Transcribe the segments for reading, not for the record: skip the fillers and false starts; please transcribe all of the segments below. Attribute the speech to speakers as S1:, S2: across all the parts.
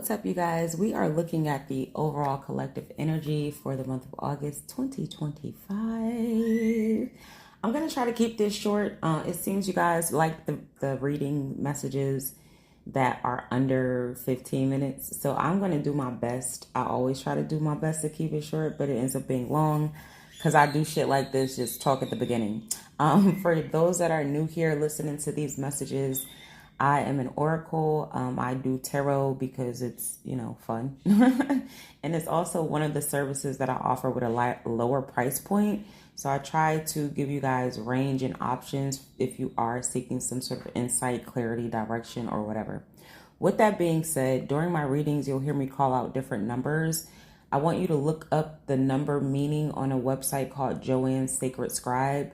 S1: What's up, you guys? We are looking at the overall collective energy for the month of August 2025. I'm going to try to keep this short. It seems you guys like the reading messages that are under 15 minutes. So I'm going to do my best. I always try to do my best to keep it short, but it ends up being long because I do shit like this, just talk at the beginning. For those that are new here listening to these messages, I am an oracle. I do tarot because it's, fun. And it's also one of the services that I offer with a lower price point. So I try to give you guys range and options if you are seeking some sort of insight, clarity, direction, or whatever. With that being said, during my readings, you'll hear me call out different numbers. I want you to look up the number meaning on a website called Joanne's Sacred Scribe.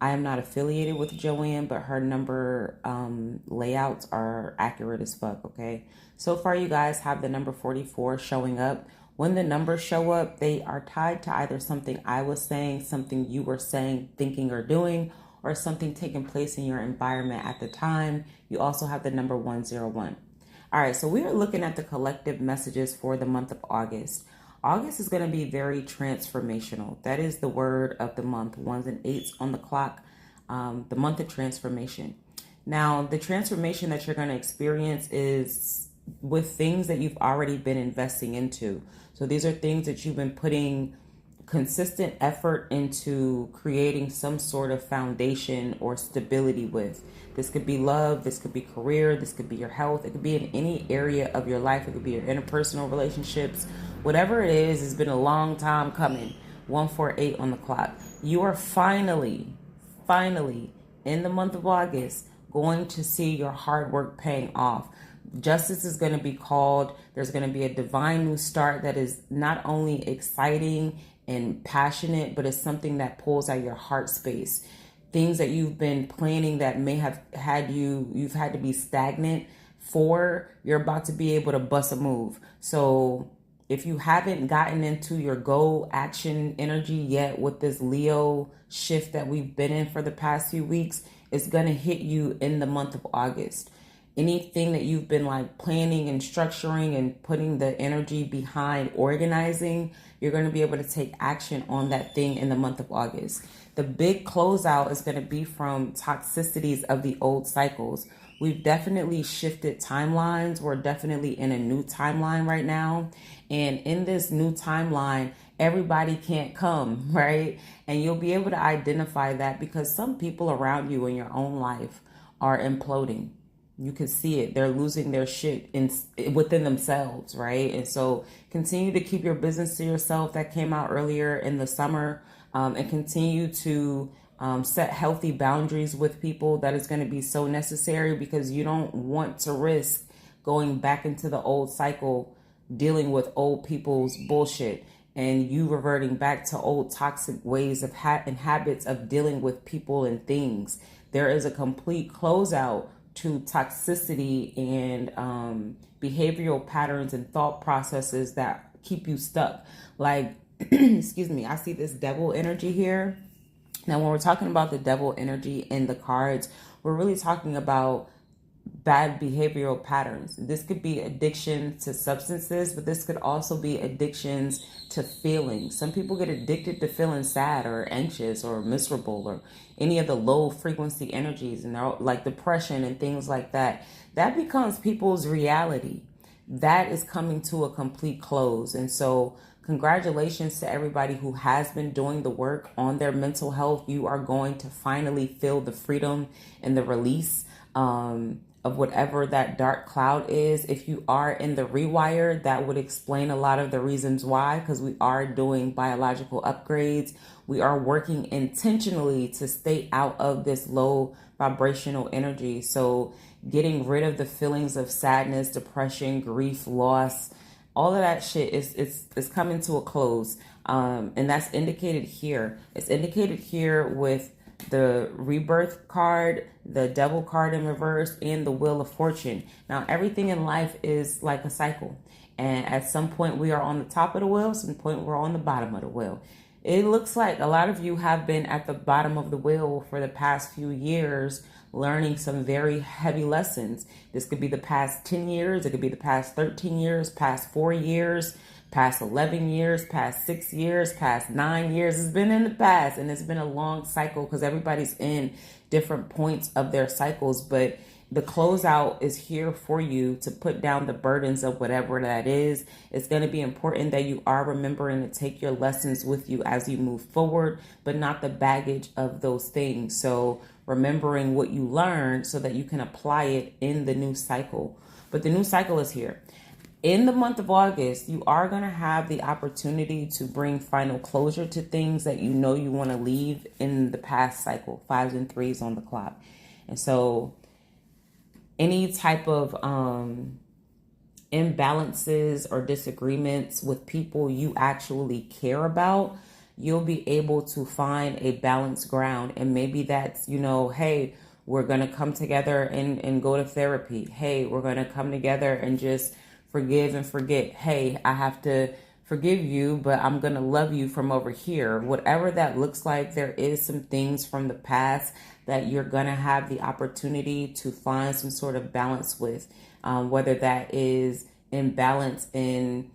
S1: I am not affiliated with Joanne, but her number layouts are accurate as fuck, okay? So far, you guys have the number 44 showing up. When the numbers show up, they are tied to either something I was saying, something you were saying, thinking, or doing, or something taking place in your environment at the time. You also have the number 101. All right, so we are looking at the collective messages for the month of August. August is going to be very transformational. That is the word of the month, 1s and 8s on the clock, the month of transformation. Now, the transformation that you're going to experience is with things that you've already been investing into. So these are things that you've been putting consistent effort into creating some sort of foundation or stability with. This could be love, this could be career, this could be your health, it could be in any area of your life, it could be your interpersonal relationships. Whatever it is, it's been a long time coming. 148 on the clock. You are finally, in the month of August, going to see your hard work paying off. Justice is going to be called. There's going to be a divine new start that is not only exciting and passionate, but it's something that pulls out your heart space. Things that you've been planning that may have you've had to be stagnant for, you're about to be able to bust a move. So if you haven't gotten into your go action energy yet with this Leo shift that we've been in for the past few weeks, it's going to hit you in the month of August. Anything that you've been like planning and structuring and putting the energy behind organizing, you're going to be able to take action on that thing in the month of August. The big closeout is going to be from toxicities of the old cycles. We've definitely shifted timelines. We're definitely in a new timeline right now. And in this new timeline, everybody can't come, right? And you'll be able to identify that because some people around you in your own life are imploding. You can see it. They're losing their shit within themselves, right? And so continue to keep your business to yourself. That came out earlier in the summer. And continue to set healthy boundaries with people. That is going to be so necessary because you don't want to risk going back into the old cycle, dealing with old people's bullshit, and you reverting back to old toxic ways of and habits of dealing with people and things. There is a complete closeout to toxicity and behavioral patterns and thought processes that keep you stuck. Like, excuse me, I see this devil energy here. Now, when we're talking about the devil energy in the cards, we're really talking about bad behavioral patterns. This could be addiction to substances, but this could also be addictions to feelings. Some people get addicted to feeling sad or anxious or miserable or any of the low frequency energies, and like depression and things like that. That becomes people's reality. That is coming to a complete close. And so congratulations to everybody who has been doing the work on their mental health. You are going to finally feel the freedom and the release of whatever that dark cloud is. If you are in the rewire, that would explain a lot of the reasons why, because we are doing biological upgrades. We are working intentionally to stay out of this low vibrational energy. So getting rid of the feelings of sadness, depression, grief, loss, all of that shit is coming to a close. And that's indicated here. It's indicated here with the rebirth card, the devil card in reverse, and the wheel of fortune. Now, everything in life is like a cycle. And at some point we are on the top of the wheel, some point we're on the bottom of the wheel. It looks like a lot of you have been at the bottom of the wheel for the past few years, learning some very heavy lessons. This could be the past 10 years, it could be the past 13 years, past 4 years, past 11 years, past 6 years, past 9 years. It's been in the past, and it's been a long cycle because everybody's in different points of their cycles. But the closeout is here for you to put down the burdens of whatever that is. It's going to be important that you are remembering to take your lessons with you as you move forward, but not the baggage of those things. So remembering what you learned so that you can apply it in the new cycle. But the new cycle is here. In the month of August, you are going to have the opportunity to bring final closure to things that you know you want to leave in the past cycle, 5s and 3s on the clock. And so any type of imbalances or disagreements with people you actually care about, you'll be able to find a balanced ground. And maybe that's, hey, we're going to come together and go to therapy. Hey, we're going to come together and just forgive and forget. Hey, I have to forgive you, but I'm going to love you from over here. Whatever that looks like, there is some things from the past that you're going to have the opportunity to find some sort of balance with, whether that is imbalance in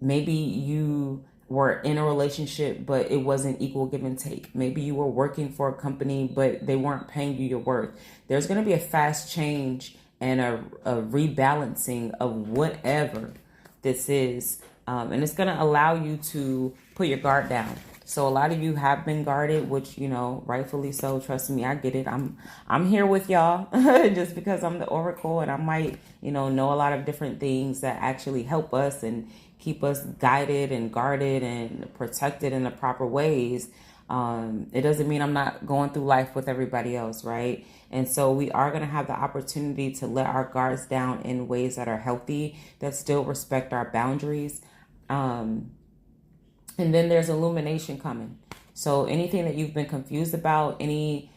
S1: maybe you were in a relationship, but it wasn't equal give and take. Maybe you were working for a company, but they weren't paying you your worth. There's going to be a fast change and a rebalancing of whatever this is. And it's going to allow you to put your guard down. So a lot of you have been guarded, which, rightfully so. Trust me, I get it. I'm here with y'all just because I'm the oracle, and I might, know a lot of different things that actually help us and keep us guided and guarded and protected in the proper ways. It doesn't mean I'm not going through life with everybody else, right? And so we are going to have the opportunity to let our guards down in ways that are healthy, that still respect our boundaries. And then there's illumination coming. So anything that you've been confused about, any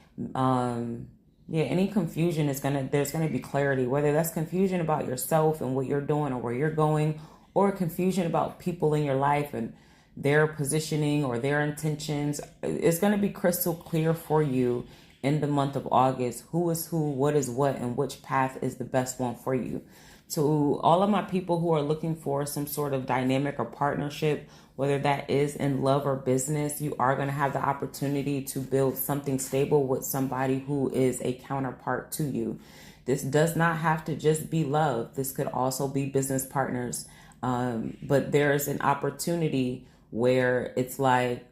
S1: confusion there's gonna be clarity, whether that's confusion about yourself and what you're doing or where you're going, or confusion about people in your life and their positioning or their intentions. It's going to be crystal clear for you in the month of August who is who, what is what, and which path is the best one for you. To all of my people who are looking for some sort of dynamic or partnership, whether that is in love or business, you are going to have the opportunity to build something stable with somebody who is a counterpart to you. This does not have to just be love. This could also be business partners. But there's an opportunity where it's like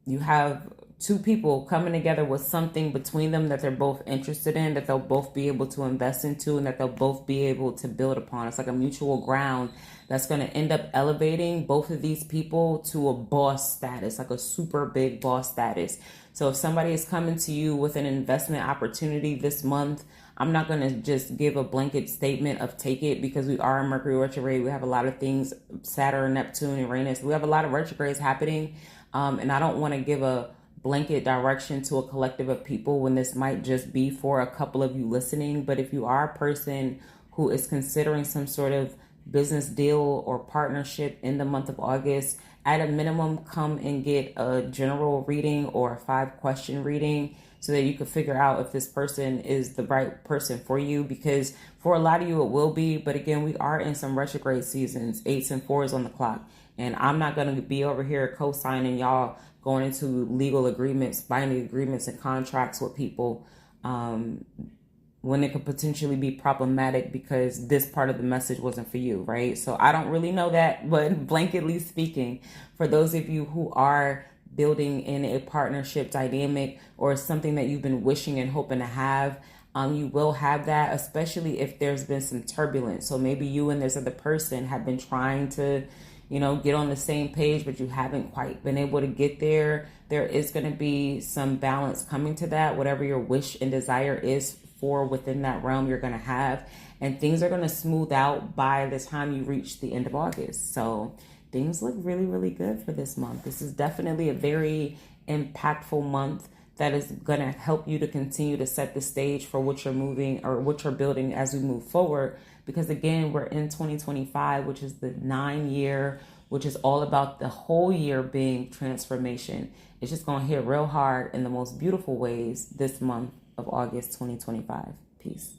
S1: you have two people coming together with something between them that they're both interested in, that they'll both be able to invest into, and that they'll both be able to build upon. It's like a mutual ground that's going to end up elevating both of these people to a boss status, like a super big boss status. So if somebody is coming to you with an investment opportunity this month, I'm not going to just give a blanket statement of take it, because we are in Mercury retrograde. We have a lot of things, Saturn, Neptune, Uranus. We have a lot of retrogrades happening. And I don't want to give a blanket direction to a collective of people when this might just be for a couple of you listening. But if you are a person who is considering some sort of business deal or partnership in the month of August, at a minimum, come and get a general reading or a 5-question reading so that you can figure out if this person is the right person for you. Because for a lot of you, it will be. But again, we are in some retrograde seasons, 8s and 4s on the clock. And I'm not going to be over here co-signing y'all going into legal agreements, binding agreements and contracts with people when it could potentially be problematic because this part of the message wasn't for you, right? So I don't really know that, but blanketly speaking, for those of you who are building in a partnership dynamic or something that you've been wishing and hoping to have, you will have that, especially if there's been some turbulence. So maybe you and this other person have been trying to get on the same page, but you haven't quite been able to get there. There is going to be some balance coming to that. Whatever your wish and desire is for within that realm, you're going to have. And things are going to smooth out by the time you reach the end of August. So things look really, really good for this month. This is definitely a very impactful month that is going to help you to continue to set the stage for what you're moving or what you're building as we move forward. Because again, we're in 2025, which is the 9-year which is all about the whole year being transformation. It's just going to hit real hard in the most beautiful ways this month of August 2025. Peace.